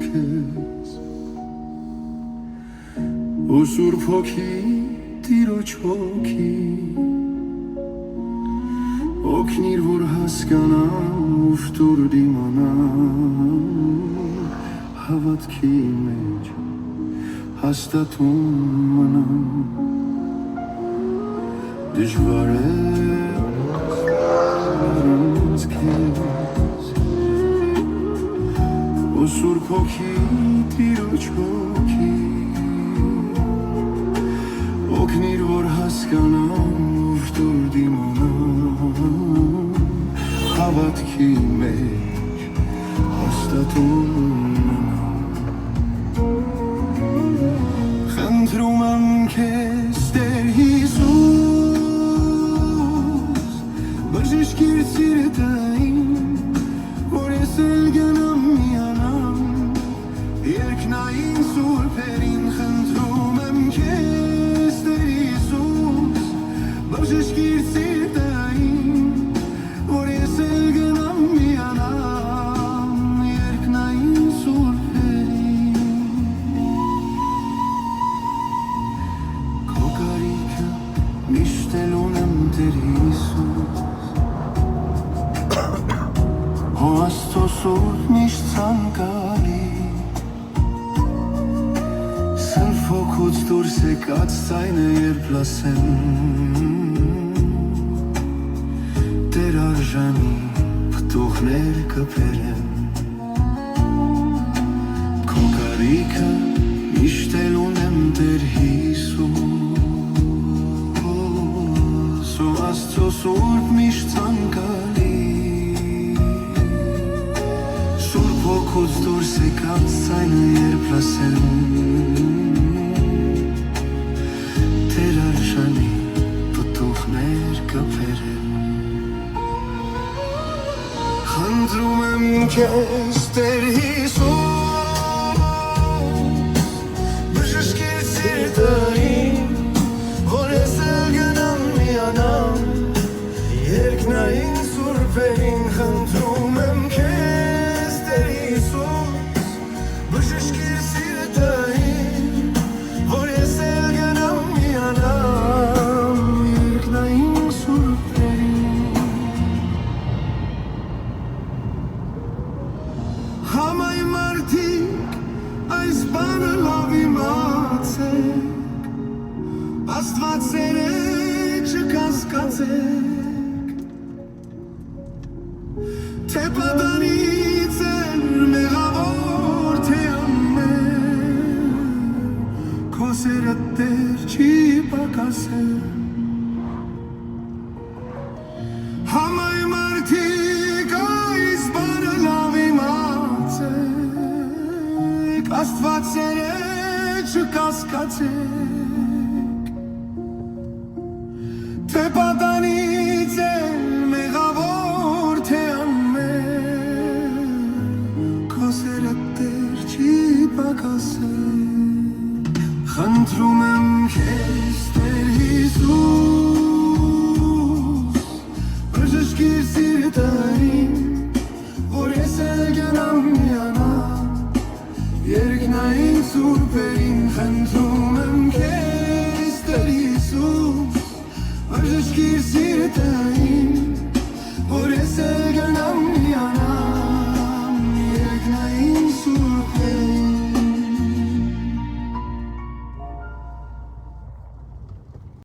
քեզ ու սուրբ հոգի տիրոջ հոգի օգնիր որ հասկանամ ու ֆտուր դիմանամ հավատքի մեջ հաստատում մնամ դժվար է առանց քեզ ու սուրբ հոգի տիրոջ հոգի օգնիր որ հասկանամ ու ֆտուր դիմանամ հավատքի մեջ հաստատում մնամ խնդրում եմ քեզ Տեր Հիսուս բժշկիր սիրտային որ ես էլ գնամ միանամ երկնային սուրբերին խնդրում եմ քեզ Տեր Հիսուս բժշկիր սիրտային որ ես էլ գնամ միանամ երկնային սուրբերին քո կարիքը միշտ էլ ունեմ Տեր Հիսուս Հո Աստծո սուրբ միշտ ցանկալի Սրբ հոգուց դուրս եկած ձայնը երբ լսեմ Տեր արժանի պտուղներ կբերեմ Քո կարիքը միշտ էլ ունեմ Տեր Հիսուս Հո Աստծո սուրբ միշտ ցանկալի Հոգուց դուրս եկած ձայնը երբ լսեմ Տեր արժանի պտուղներ կբերեմ Խնդրում եմ քեզ Տեր Հիսուս բժշկիր սիրտային որ ես էլ գնամ միանամ երկնային սուրբերին խնդրում եմ քեզ բժշկիր սիրտային որ ես էլ գնամ միանամ երկնային սուրբերին Համայն մարդիկ այս բանը լավ իմացեք Աստված սերեք չկասկածեք Թե պատանից են մեղավոր թե ամեն Քո սերը Տեր չի պակասել Համայն մարդիկ այս բանը լավ իմացեք Աստված սերեք չկասկածեք Թե պատանից են մեղավոր թե Խնդրում եմ քեզ Տեր Հիսուս բժշկիր սիրտային որ ես էլ գնամ միանամ երկնային սուրբերին խնդրում եմ քեզ Տեր Հիսուս բժշկիր սիրտային